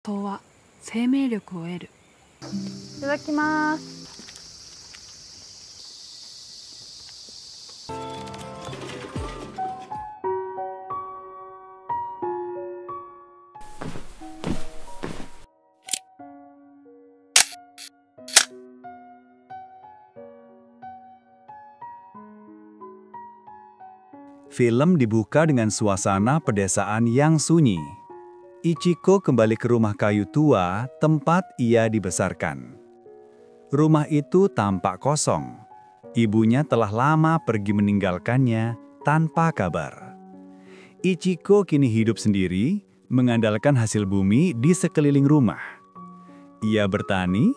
糖は生命力を得る。いただきます。Film dibuka dengan suasana pedesaan yang sunyi. Ichiko kembali ke rumah kayu tua tempat ia dibesarkan. Rumah itu tampak kosong. Ibunya telah lama pergi meninggalkannya tanpa kabar. Ichiko kini hidup sendiri, mengandalkan hasil bumi di sekeliling rumah. Ia bertani,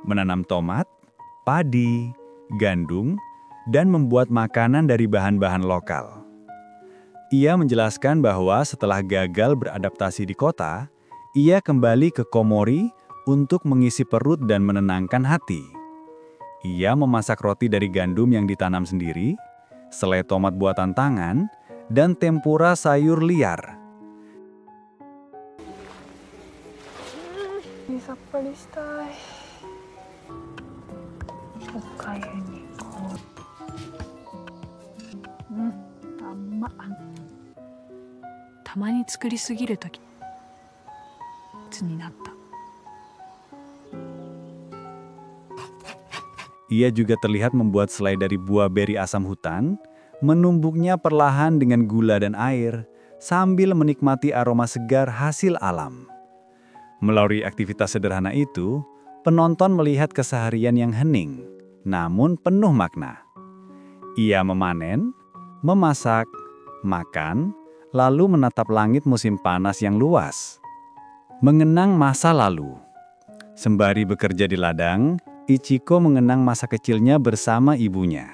menanam tomat, padi, gandum, dan membuat makanan dari bahan-bahan lokal. Ia menjelaskan bahwa setelah gagal beradaptasi di kota, ia kembali ke Komori untuk mengisi perut dan menenangkan hati. Ia memasak roti dari gandum yang ditanam sendiri, selai tomat buatan tangan, dan tempura sayur liar. Tamani tsukuri sugiru toki ni natta. Ia juga terlihat membuat selai dari buah beri asam hutan, menumbuknya perlahan dengan gula dan air, sambil menikmati aroma segar hasil alam. Melalui aktivitas sederhana itu, penonton melihat keseharian yang hening, namun penuh makna. Ia memanen, memasak, makan, lalu menatap langit musim panas yang luas. Mengenang masa lalu. Sembari bekerja di ladang, Ichiko mengenang masa kecilnya bersama ibunya.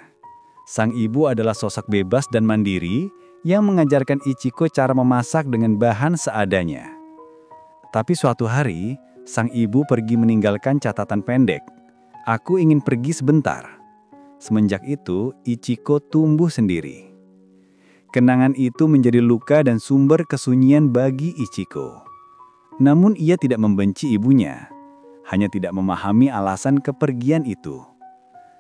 Sang ibu adalah sosok bebas dan mandiri yang mengajarkan Ichiko cara memasak dengan bahan seadanya. Tapi suatu hari, sang ibu pergi meninggalkan catatan pendek. "Aku ingin pergi sebentar." Semenjak itu, Ichiko tumbuh sendiri. Kenangan itu menjadi luka dan sumber kesunyian bagi Ichiko. Namun ia tidak membenci ibunya, hanya tidak memahami alasan kepergian itu.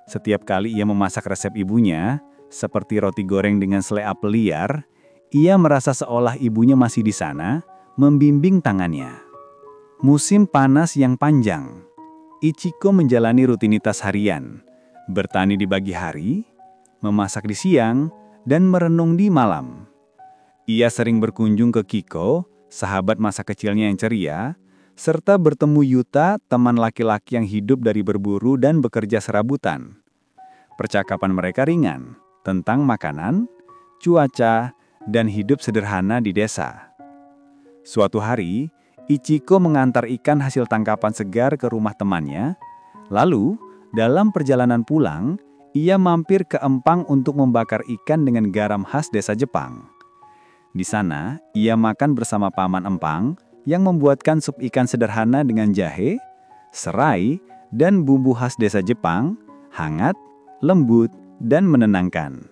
Setiap kali ia memasak resep ibunya, seperti roti goreng dengan selai apel liar, ia merasa seolah ibunya masih di sana, membimbing tangannya. Musim panas yang panjang, Ichiko menjalani rutinitas harian, bertani di pagi hari, memasak di siang, dan merenung di malam. Ia sering berkunjung ke Kiko, sahabat masa kecilnya yang ceria, serta bertemu Yuta, teman laki-laki yang hidup dari berburu dan bekerja serabutan. Percakapan mereka ringan, tentang makanan, cuaca, dan hidup sederhana di desa. Suatu hari, Ichiko mengantar ikan hasil tangkapan segar ke rumah temannya, lalu, dalam perjalanan pulang, ia mampir ke empang untuk membakar ikan dengan garam khas desa Jepang. Di sana, ia makan bersama paman empang yang membuatkan sup ikan sederhana dengan jahe, serai, dan bumbu khas desa Jepang, hangat, lembut, dan menenangkan.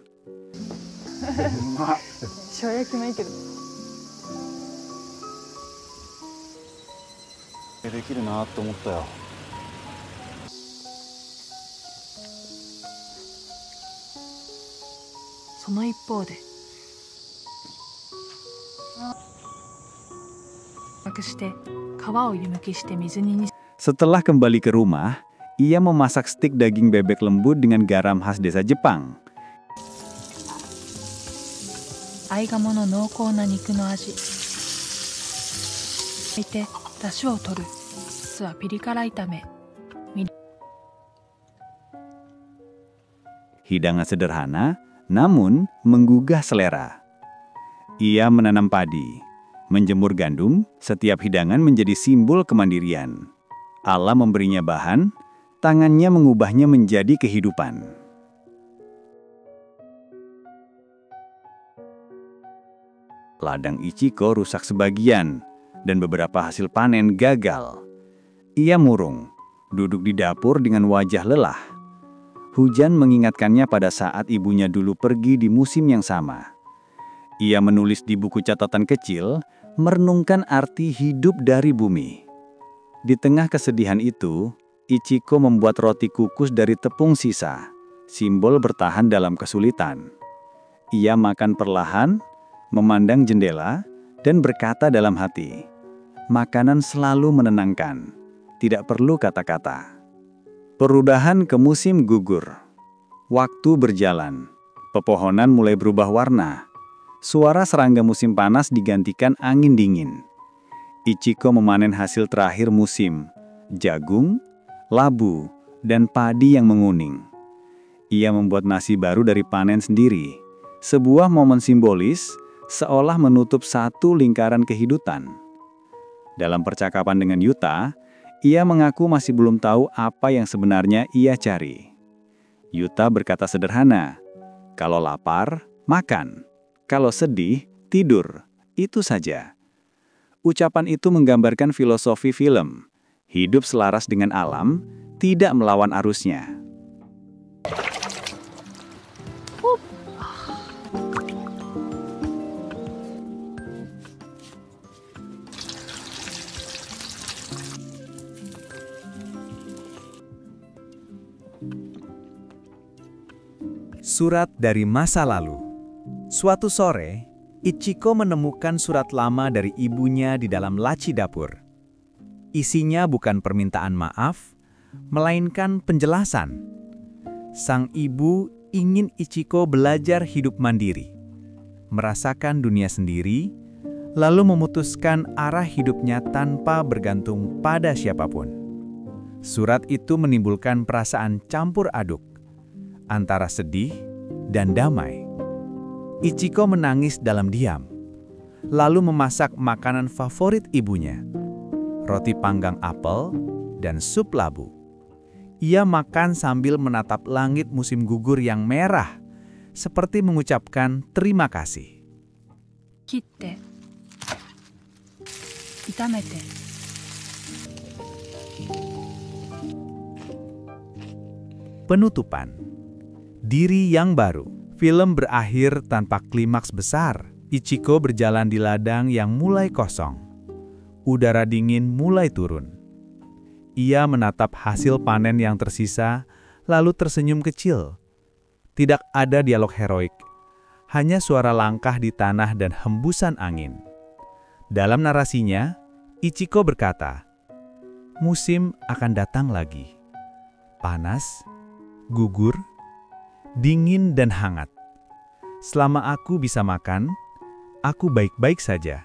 Setelah kembali ke rumah, ia memasak stik daging bebek lembut dengan garam khas desa Jepang. Hidangan sederhana, namun menggugah selera. Ia menanam padi, menjemur gandum, setiap hidangan menjadi simbol kemandirian. Allah memberinya bahan, tangannya mengubahnya menjadi kehidupan. Ladang Ichiko rusak sebagian, dan beberapa hasil panen gagal. Ia murung, duduk di dapur dengan wajah lelah. Hujan mengingatkannya pada saat ibunya dulu pergi di musim yang sama. Ia menulis di buku catatan kecil, merenungkan arti hidup dari bumi. Di tengah kesedihan itu, Ichiko membuat roti kukus dari tepung sisa, simbol bertahan dalam kesulitan. Ia makan perlahan, memandang jendela, dan berkata dalam hati, "Makanan selalu menenangkan, tidak perlu kata-kata." Perubahan ke musim gugur. Waktu berjalan, pepohonan mulai berubah warna. Suara serangga musim panas digantikan angin dingin. Ichiko memanen hasil terakhir musim, jagung, labu, dan padi yang menguning. Ia membuat nasi baru dari panen sendiri, sebuah momen simbolis seolah menutup satu lingkaran kehidupan. Dalam percakapan dengan Yuta, ia mengaku masih belum tahu apa yang sebenarnya ia cari. Yuta berkata sederhana, "Kalau lapar, makan. Kalau sedih, tidur. Itu saja." Ucapan itu menggambarkan filosofi film. Hidup selaras dengan alam, tidak melawan arusnya. Surat dari masa lalu. Suatu sore, Ichiko menemukan surat lama dari ibunya di dalam laci dapur. Isinya bukan permintaan maaf, melainkan penjelasan. Sang ibu ingin Ichiko belajar hidup mandiri, merasakan dunia sendiri, lalu memutuskan arah hidupnya tanpa bergantung pada siapapun. Surat itu menimbulkan perasaan campur aduk, antara sedih dan damai. Ichiko menangis dalam diam, lalu memasak makanan favorit ibunya, roti panggang apel dan sup labu. Ia makan sambil menatap langit musim gugur yang merah, seperti mengucapkan terima kasih. 切って炒めて Penutupan. Diri yang baru. Film berakhir tanpa klimaks besar. Ichiko berjalan di ladang yang mulai kosong. Udara dingin mulai turun. Ia menatap hasil panen yang tersisa, lalu tersenyum kecil. Tidak ada dialog heroik, hanya suara langkah di tanah dan hembusan angin. Dalam narasinya, Ichiko berkata, "Musim akan datang lagi. Panas, gugur, dingin dan hangat. Selama aku bisa makan, aku baik-baik saja."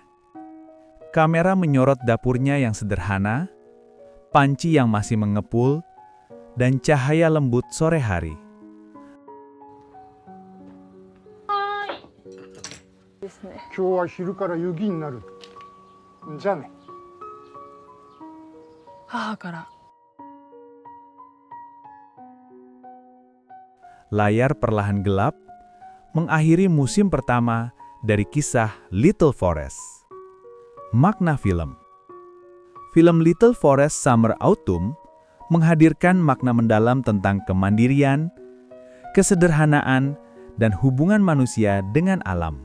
Kamera menyorot dapurnya yang sederhana, panci yang masih mengepul, dan cahaya lembut sore hari. ですね。今日は昼から雪になる。じゃあね。母から Layar perlahan gelap, mengakhiri musim pertama dari kisah Little Forest. Makna film. Film Little Forest Summer Autumn menghadirkan makna mendalam tentang kemandirian, kesederhanaan, dan hubungan manusia dengan alam.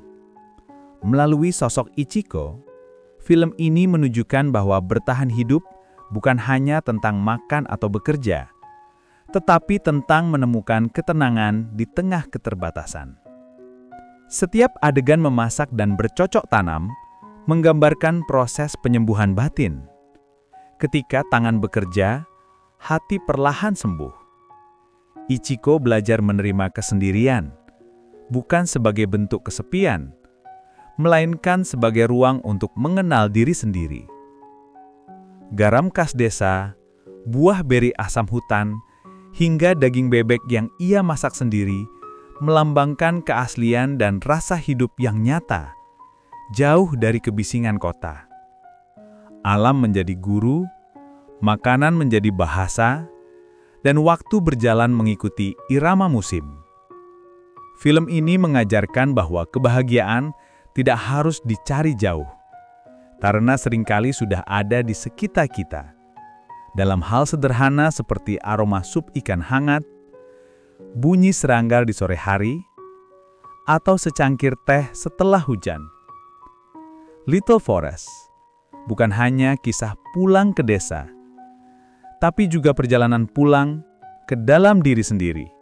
Melalui sosok Ichiko, film ini menunjukkan bahwa bertahan hidup bukan hanya tentang makan atau bekerja, tetapi tentang menemukan ketenangan di tengah keterbatasan. Setiap adegan memasak dan bercocok tanam menggambarkan proses penyembuhan batin. Ketika tangan bekerja, hati perlahan sembuh. Ichiko belajar menerima kesendirian, bukan sebagai bentuk kesepian, melainkan sebagai ruang untuk mengenal diri sendiri. Garam khas desa, buah beri asam hutan, hingga daging bebek yang ia masak sendiri, melambangkan keaslian dan rasa hidup yang nyata, jauh dari kebisingan kota. Alam menjadi guru, makanan menjadi bahasa, dan waktu berjalan mengikuti irama musim. Film ini mengajarkan bahwa kebahagiaan tidak harus dicari jauh, karena seringkali sudah ada di sekitar kita. Dalam hal sederhana seperti aroma sup ikan hangat, bunyi serangga di sore hari, atau secangkir teh setelah hujan. Little Forest bukan hanya kisah pulang ke desa, tapi juga perjalanan pulang ke dalam diri sendiri.